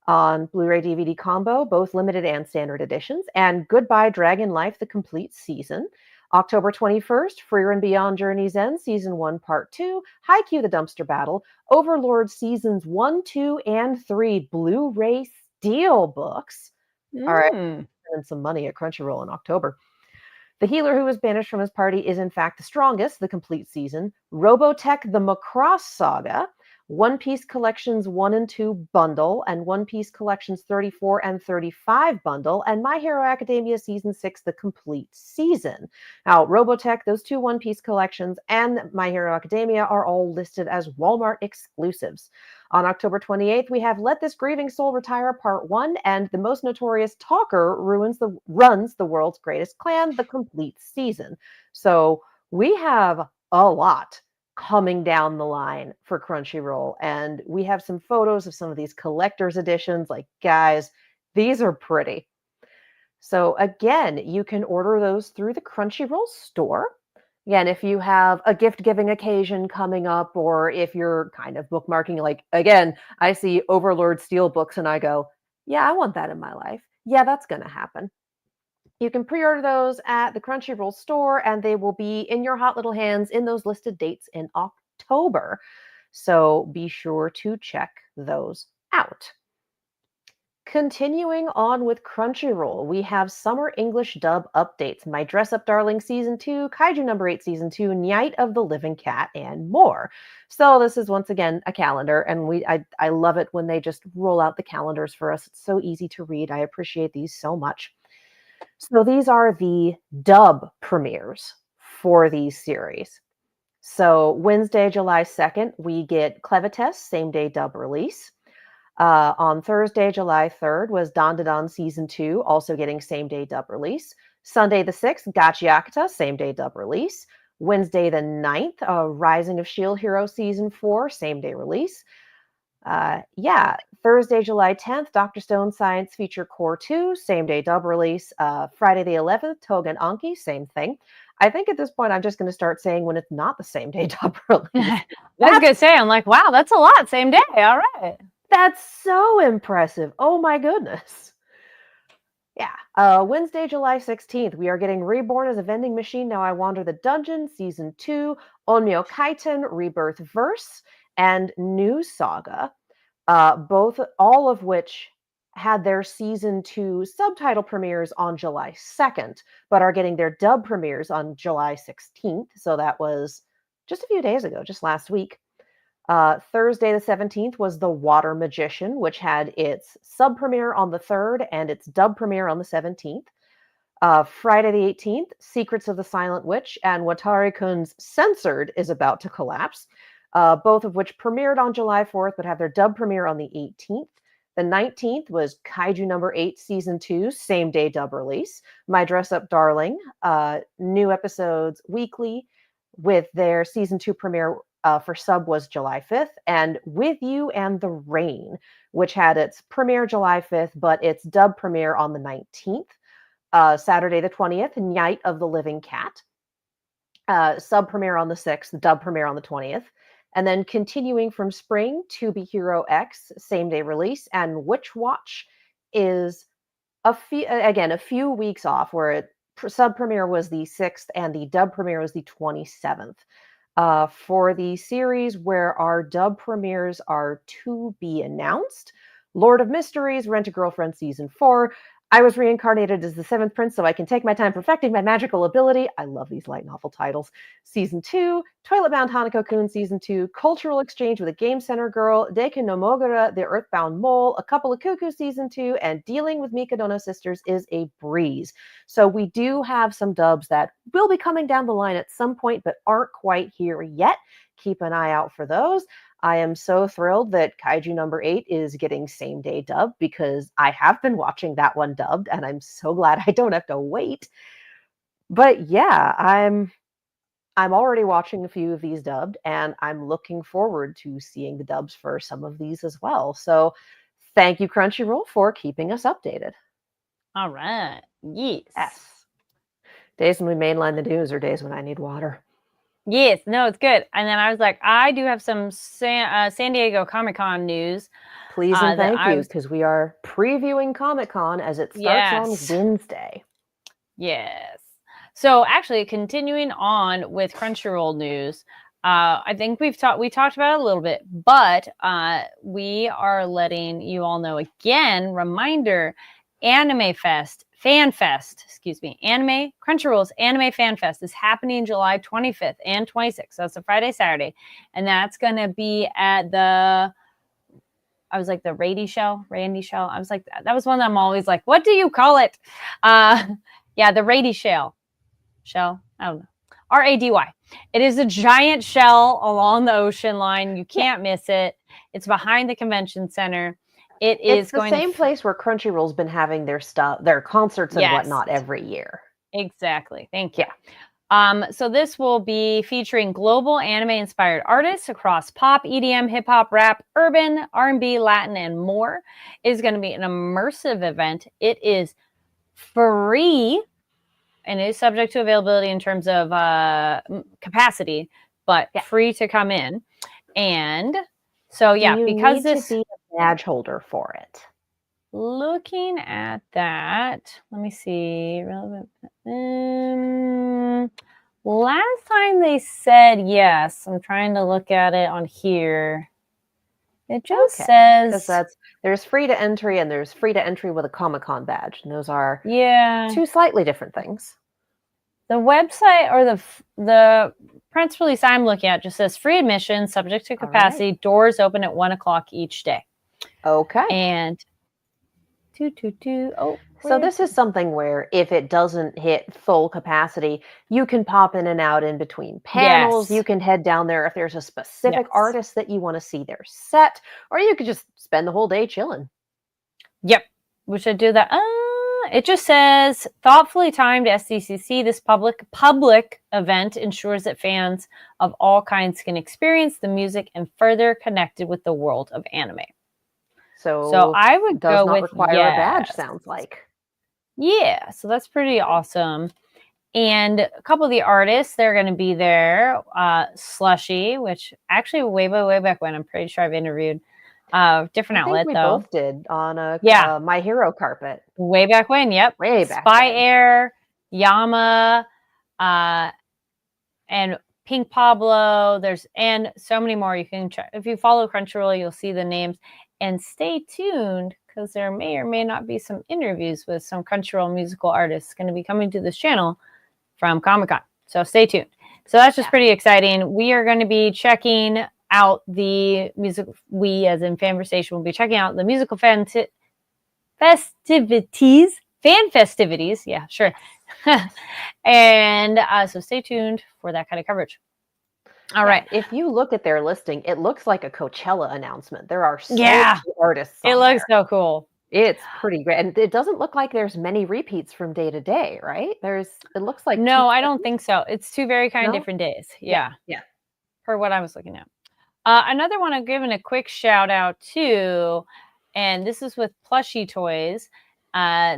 on Blu-ray DVD combo, both limited and standard editions, and Goodbye Dragon Life, the complete season. October 21st, Freer and Beyond Journey's End, Season 1, Part 2, Haikyuu the Dumpster Battle, Overlord Seasons 1, 2, and 3, Blu-ray Steel books. All right, spending some money at Crunchyroll in October. The healer who was banished from his party is in fact the strongest, the complete season. Robotech the Macross Saga, One Piece Collections 1 and 2 bundle, and One Piece Collections 34 and 35 bundle, and My Hero Academia Season 6, the complete season. Now, Robotech, those two One Piece collections, and My Hero Academia are all listed as Walmart exclusives. On October 28th, we have Let This Grieving Soul Retire Part 1 and The Most Notorious Talker runs the World's Greatest Clan, the complete season. So we have a lot coming down the line for Crunchyroll, and we have some photos of some of these collector's editions. Like, guys, these are pretty. So again, you can order those through the Crunchyroll store. Again, if you have a gift-giving occasion coming up, or if you're kind of bookmarking, like, again, I see Overlord Steel books and I go, yeah, I want that in my life. Yeah, that's going to happen. You can pre-order those at the Crunchyroll store, and they will be in your hot little hands in those listed dates in October. So be sure to check those out. Continuing on with Crunchyroll, we have Summer English Dub updates, My Dress Up Darling Season 2, Kaiju Number 8 Season 2, Night of the Living Cat, and more. So this is once again a calendar, and I love it when they just roll out the calendars for us. It's so easy to read. I appreciate these so much. So these are the dub premieres for these series. So Wednesday, July 2nd, we get Clevites, same day dub release. On Thursday, July 3rd, was Dandadan Season 2, also getting same-day dub release. Sunday the 6th, Gachiakata, same-day dub release. Wednesday the 9th, Rising of Shield Hero Season 4, same-day release. Thursday, July 10th, Dr. Stone Science Feature Core 2, same-day dub release. Friday the 11th, Togen Anki, same thing. I think at this point, I'm just going to start saying when it's not the same-day dub release. I was going to say, I'm like, wow, that's a lot, same day, all right. That's so impressive. Oh my goodness. Yeah. Wednesday, July 16th, we are getting Reborn as a Vending Machine. Now I Wander the Dungeon, Season 2, Onmyo Kaiten, Rebirth Verse, and New Saga. All of which had their Season 2 subtitle premieres on July 2nd, but are getting their dub premieres on July 16th. So that was just a few days ago, just last week. Thursday the 17th was The Water Magician, which had its sub premiere on the 3rd and its dub premiere on the 17th. Friday the 18th, Secrets of the Silent Witch and Watari-kun's Censored is about to collapse, both of which premiered on July 4th but have their dub premiere on the 18th. The 19th was Kaiju Number 8 Season 2, same day dub release. My Dress Up Darling, new episodes weekly with their Season 2 premiere for sub was July 5th, and With You and the Rain, which had its premiere July 5th, but its dub premiere on the 19th. Saturday the 20th, Night of the Living Cat. Sub premiere on the 6th, dub premiere on the 20th. And then continuing from spring, To Be Hero X, same day release, and Witch Watch is a few weeks off, where it sub premiere was the 6th and the dub premiere was the 27th. For the series where our dub premieres are to be announced, Lord of Mysteries, Rent-a-Girlfriend Season 4. I was reincarnated as the 7th prince so I can take my time perfecting my magical ability. I love these light novel titles. Season 2, Toilet-Bound Hanako-kun Season 2, Cultural Exchange with a Game Center Girl, Deiken no Mogura, The Earthbound Mole, A Couple of Cuckoo Season 2, and Dealing with Mikadono Sisters is a breeze. So we do have some dubs that will be coming down the line at some point but aren't quite here yet. Keep an eye out for those. I am so thrilled that Kaiju Number 8 is getting same day dub, because I have been watching that one dubbed and I'm so glad I don't have to wait. But yeah, I'm already watching a few of these dubbed, and I'm looking forward to seeing the dubs for some of these as well. So thank you, Crunchyroll, for keeping us updated. All right. Yes. Days when we mainline the news are days when I need water. Yes, no, it's good. And then I was like, I do have some San Diego Comic-Con news. Please and that thank you, because we are previewing Comic-Con as it starts on Wednesday. Yes. So actually, continuing on with Crunchyroll news, I think we talked about it a little bit, but we are letting you all know again. Reminder: Anime Fest, Fan Fest, Crunchyroll's Anime Fan Fest is happening July 25th and 26th. So it's a Friday, Saturday, and that's going to be at the. I was like the Randy Shell. I was like, that was one that I'm always like, what do you call it? Yeah, the Rady Shell. I don't know. Rady. It is a giant shell along the ocean line. You can't miss it. It's behind the convention center. It's the same place where Crunchyroll's been having their concerts and whatnot every year. Exactly. Thank you. Yeah. So this will be featuring global anime-inspired artists across pop, EDM, hip-hop, rap, urban, R&B, Latin, and more. It is going to be an immersive event. It is free, and it is subject to availability in terms of capacity, but free to come in. And so, because this need to be a badge holder for it. Looking at that, let me see. Relevant. Last time they said yes. I'm trying to look at it on here. It just says there's free to entry and there's free to entry with a Comic-Con badge, and those are two slightly different things. The website or the press release I'm looking at just says free admission, subject to capacity. Right. Doors open at 1:00 each day. Okay. And so this is something where if it doesn't hit full capacity, you can pop in and out in between panels. Yes. You can head down there if there's a specific artist that you want to see their set, or you could just spend the whole day chilling. Yep. We should do that. It just says thoughtfully timed SDCC. This public event ensures that fans of all kinds can experience the music and further connected with the world of anime. So I would go with require a badge. Sounds like. Yeah, so that's pretty awesome. And a couple of the artists, they're going to be there. Slushy, which actually way back when, I'm pretty sure I've interviewed. Different outlet, we though. Both did on a My Hero carpet. Way back when, yep. Way back Spy when. Air, Yama, and Pink Pablo. And so many more. You can check. If you follow Crunchyroll, you'll see the names. And stay tuned, because there may or may not be some interviews with some Crunchyroll musical artists going to be coming to this channel from Comic-Con. So stay tuned. So that's just pretty exciting. We are going to be checking out the music. We, as in Fanversation, will be checking out the musical festivities. Fan festivities. Yeah, sure. And so stay tuned for that kind of coverage. All right. If you look at their listing, it looks like a Coachella announcement. There are so many artists. It looks so cool. It's pretty great. And it doesn't look like there's many repeats from day to day, right? It looks like no, I don't think so. It's two very kind of different days. Yeah. For what I was looking at. Another one I'm giving a quick shout out to, and this is with Plushie Toys.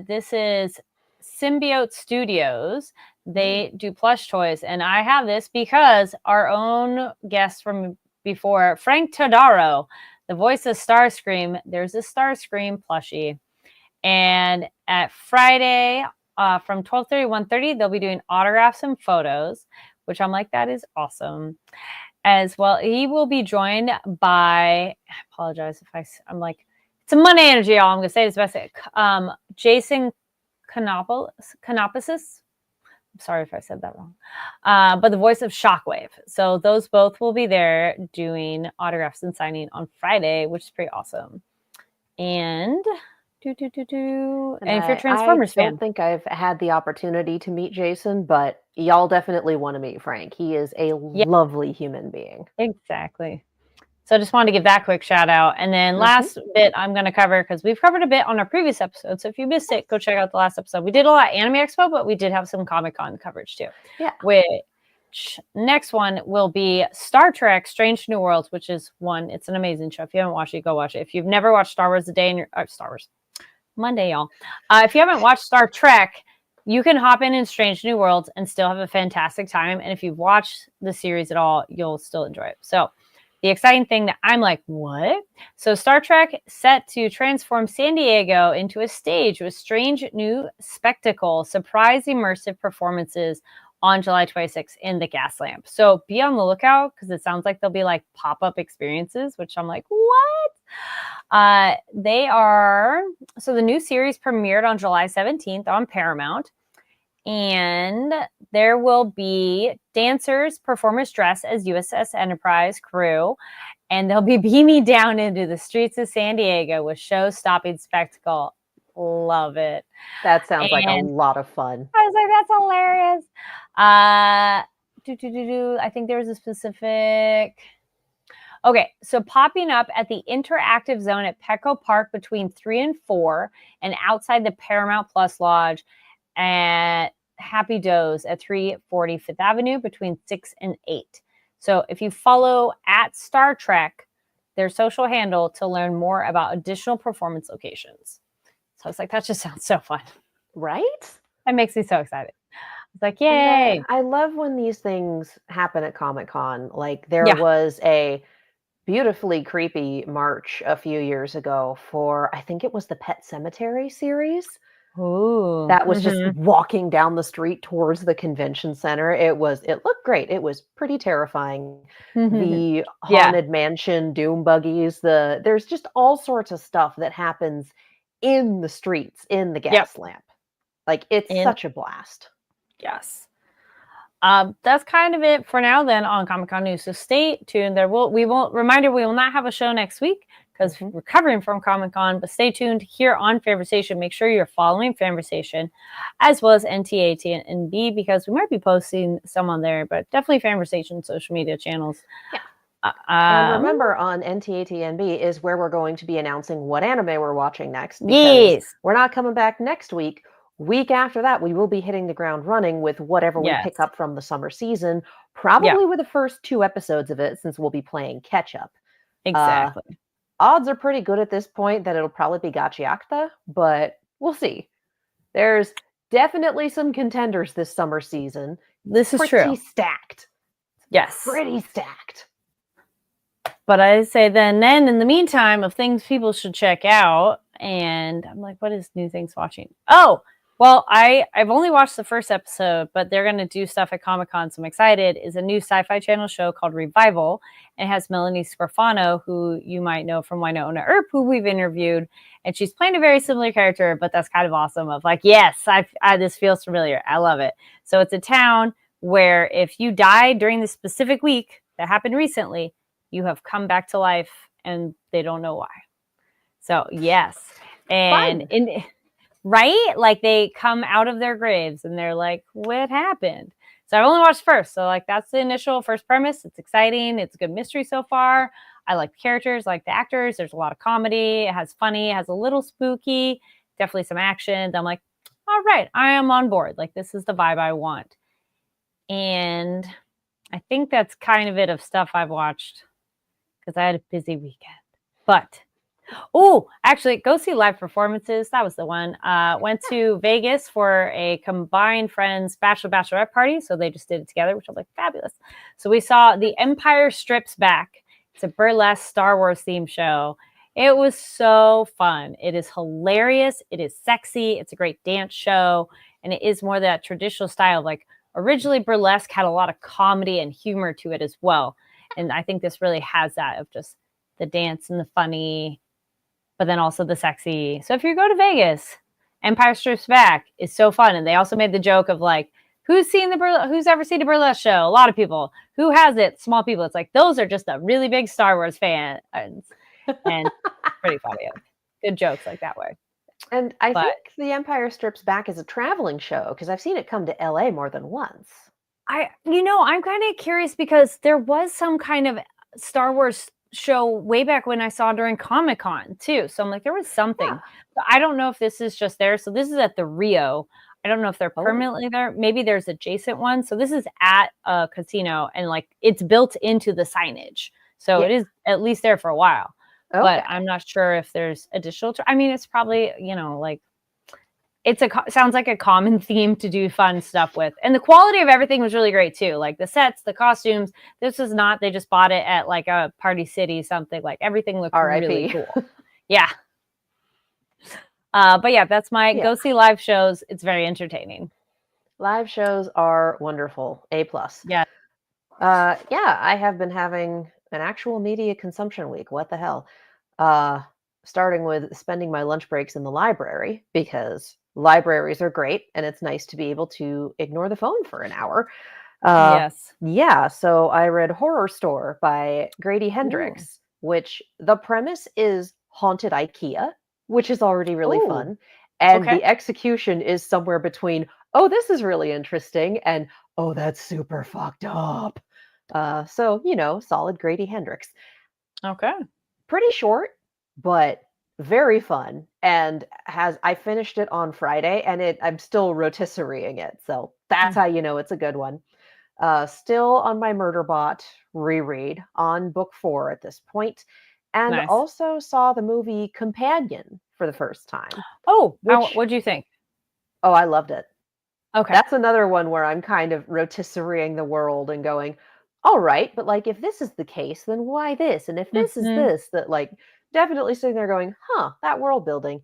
This is Symbiote Studios. They do plush toys, and I have this because our own guest from before, Frank Todaro, the voice of Starscream, there's a Starscream plushie. And at Friday from 12:30 to 1:30, they'll be doing autographs and photos, which I'm like, that is awesome. As well, he will be joined by, I apologize if I'm like, it's a Monday energy, y'all. I'm going to say this best. Jason Kanoposis. I'm sorry if I said that wrong. But the voice of Shockwave. So those both will be there doing autographs and signing on Friday, which is pretty awesome. And and if you're a Transformers fan. I don't think I've had the opportunity to meet Jason, but y'all definitely want to meet Frank. He is a lovely human being. Exactly. So I just wanted to give that quick shout out. And then last bit I'm going to cover, because we've covered a bit on our previous episode. So if you missed it, go check out the last episode. We did a lot of Anime Expo, but we did have some Comic-Con coverage too. Yeah. Which next one will be Star Trek Strange New Worlds, which is it's an amazing show. If you haven't watched it, go watch it. If you've never watched Star Wars Monday, y'all. If you haven't watched Star Trek, you can hop in Strange New Worlds and still have a fantastic time. And if you've watched the series at all, you'll still enjoy it. So the exciting thing that I'm like, what? So Star Trek set to transform San Diego into a stage with strange new spectacle, surprise immersive performances on July 26th in the Gas Lamp. So be on the lookout because it sounds like there'll be like pop-up experiences, which I'm like, what? So the new series premiered on July 17th on Paramount. And there will be dancers, performers dressed as USS Enterprise crew, and they'll be beaming down into the streets of San Diego with show-stopping spectacle. Love it. That sounds like a lot of fun. I was like, that's hilarious. I think there was a specific... Okay, so popping up at the interactive zone at Petco Park between 3 and 4 and outside the Paramount Plus Lodge at Happy Doze at 340 Fifth Avenue between 6 and 8. So if you follow at Star Trek, their social handle, to learn more about additional performance locations. So I was like, that just sounds so fun. Right? That makes me so excited. It's like, yay. I love when these things happen at Comic-Con. Like there was a beautifully creepy march a few years ago for, I think it was the Pet Cemetery series. Ooh. That was just walking down the street towards the convention center. It looked great. It was pretty terrifying. The haunted mansion, doom buggies, there's just all sorts of stuff that happens in the streets, in the Gas Lamp. Like it's such a blast. Yes. That's kind of it for now then on Comic-Con news. So stay tuned. We will not have a show next week because we're recovering from Comic-Con, but stay tuned here on Fanversation. Make sure you're following Fanversation as well as NTAT and B because we might be posting some on there, but definitely Fanversation social media channels. Yeah. And remember, on NTATNB is where we're going to be announcing what anime we're watching next. Because we're not coming back next week. Week after that, we will be hitting the ground running with whatever we pick up from the summer season, probably with the first 2 episodes of it, since we'll be playing catch up. Exactly. Odds are pretty good at this point that it'll probably be Gachiakta, but we'll see. There's definitely some contenders this summer season. This is true. Pretty stacked. Yes. Pretty stacked. But I say then in the meantime of things people should check out, and I'm like, what is new things watching? Oh, well, I've only watched the first episode, but they're going to do stuff at Comic-Con, so I'm excited. Is a new Sci-Fi Channel show called Revival. It has Melanie Scarfano, who you might know from Winona Earp, who we've interviewed, and she's playing a very similar character, but that's kind of awesome. Of like, yes, this feels familiar. I love it. So it's a town where if you died during the specific week that happened recently, you have come back to life, and they don't know why. So yes, and right, like they come out of their graves and they're like, what happened? So I've only watched first. So like that's the initial first premise. It's exciting. It's a good mystery so far. I like the characters, like the actors. There's a lot of comedy. It has funny. It has a little spooky. Definitely some action. I'm like, all right, I am on board. Like this is the vibe I want. And I think that's kind of it of stuff I've watched because I had a busy weekend. But actually, go see live performances. That was the one. Went to Vegas for a combined friends bachelorette party. So they just did it together, which was like fabulous. So we saw The Empire Strips Back. It's a burlesque Star Wars themed show. It was so fun. It is hilarious. It is sexy. It's a great dance show. And it is more that traditional style. Like originally burlesque had a lot of comedy and humor to it as well. And I think this really has that of just the dance and the funny, but then also the sexy. So if you go to Vegas, Empire Strips Back is so fun. And they also made the joke of like, who's ever seen a burlesque show? A lot of people. Who has it? Small people. It's like, those are just the really big Star Wars fans. And pretty funny. Good jokes like that way. And I think The Empire Strips Back is a traveling show because I've seen it come to LA more than once. I'm kind of curious because there was some kind of Star Wars show way back when I saw during Comic-Con too. So I'm like, there was something. Yeah. But I don't know if this is just there. So this is at the Rio. I don't know if they're permanently there. Maybe there's adjacent ones. So this is at a casino and like it's built into the signage. So it is at least there for a while. Okay. But I'm not sure if there's additional. It's probably, like sounds like a common theme to do fun stuff with. And the quality of everything was really great too. Like the sets, the costumes. This is not, they just bought it at like a Party City, something. Like everything looked really cool. Yeah. But yeah, that's my go see live shows. It's very entertaining. Live shows are wonderful. A+. Yeah. I have been having an actual media consumption week. What the hell? Starting with spending my lunch breaks in the library, because libraries are great and it's nice to be able to ignore the phone for an hour. Yes. Yeah, so I read Horror Store by Grady Hendrix, which the premise is haunted IKEA, which is already really fun. And the execution is somewhere between, oh, this is really interesting, and oh, that's super fucked up. So, solid Grady Hendrix. Okay. Pretty short, but very fun. And I finished it on Friday, and I'm still rotisserieing it. So that's how you know it's a good one. Still on my Murderbot reread on book 4 at this point, and also saw the movie Companion for the first time. Oh, what'd you think? Oh, I loved it. Okay. That's another one where I'm kind of rotisserieing the world and going, all right, but like if this is the case, then why this? And if this is this, that like definitely sitting there going, that world building.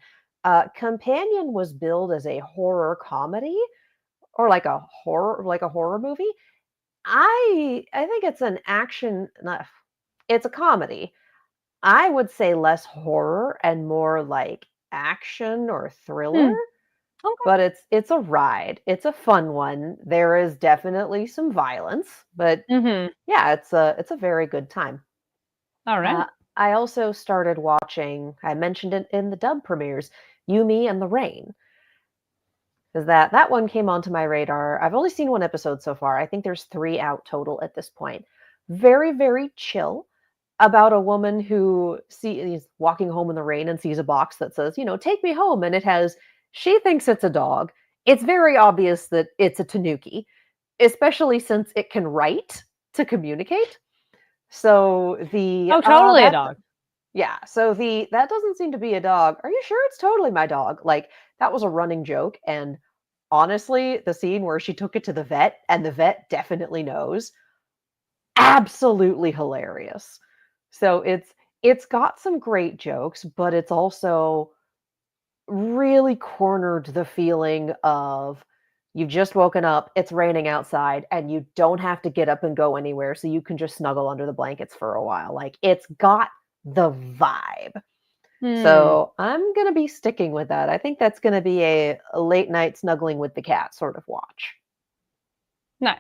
Companion was billed as a horror comedy or like a horror movie. I think it's an action, it's a comedy. I would say less horror and more like action or thriller. Okay. But it's a ride. It's a fun one. There is definitely some violence, but yeah, it's a very good time. All right. I also started watching, I mentioned it in the dub premieres, Yumi and the Rain. Because that one came onto my radar. I've only seen one episode so far. I think there's 3 out total at this point. Very, very chill, about a woman who is walking home in the rain and sees a box that says, take me home. And she thinks it's a dog. It's very obvious that it's a tanuki, especially since it can write to communicate. So totally a dog. Yeah. So that doesn't seem to be a dog. Are you sure it's totally my dog? Like that was a running joke. And honestly, the scene where she took it to the vet and the vet definitely knows, absolutely hilarious. So it's got some great jokes, but it's also really cornered the feeling of you've just woken up, it's raining outside, and you don't have to get up and go anywhere, so you can just snuggle under the blankets for a while. Like it's got the vibe. So I'm going to be sticking with that. I think that's going to be a late night snuggling with the cat sort of watch. Nice.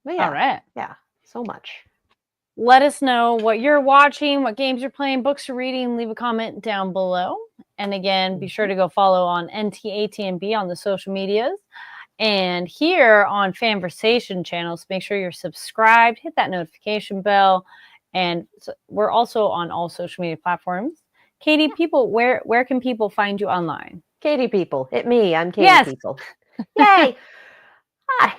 Yeah, all right. Yeah, so much. Let us know what you're watching, what games you're playing, books you're reading. Leave a comment down below. And again, be sure to go follow on NTATNB on the social medias. And here on Fanversation channels, make sure you're subscribed, hit that notification bell. And we're also on all social media platforms. Katie People, where can people find you online? Katie People, hit me. I'm Katie People. Yay!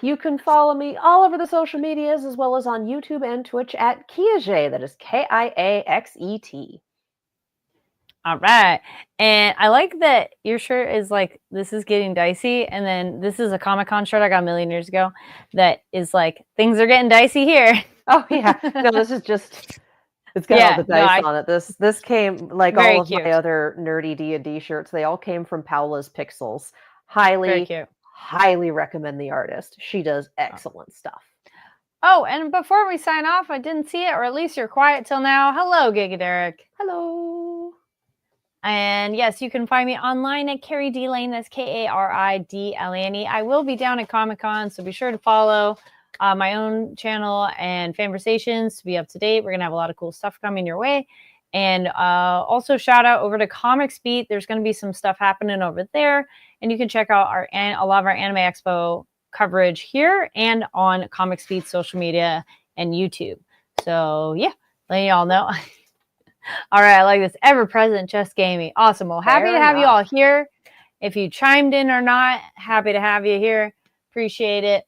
You can follow me all over the social medias as well as on YouTube and Twitch at Kiaxet. That is Kiaxet. All right. And I like that your shirt is like, this is getting dicey. And then this is a Comic-Con shirt I got a million years ago that is like, things are getting dicey here. Oh, yeah. No, this is just, it's got all the dice on it. This came, like all of my other nerdy D&D shirts, they all came from Paola's Pixels. Highly recommend the artist. She does excellent stuff. Oh, and before we sign off, I didn't see it, or at least you're quiet till now. Hello, Gigaderic. Hello. And yes, you can find me online at Carrie D Lane. That's KARIDLANE. I will be down at Comic-Con, so be sure to follow my own channel and Fanversations to be up to date. We're going to have a lot of cool stuff coming your way. And also shout out over to Comics Beat. There's going to be some stuff happening over there. And you can check out a lot of our Anime Expo coverage here and on Comics Beat social media and YouTube. So yeah, letting y'all know. All right, I like this. Ever-present Just Gaming. Awesome. Well, happy to have you all here. If you chimed in or not, happy to have you here. Appreciate it.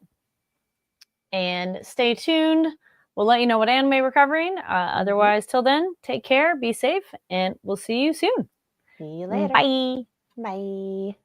And stay tuned. We'll let you know what anime we're covering. Otherwise, till then, take care, be safe, and we'll see you soon. See you later. Bye. Bye.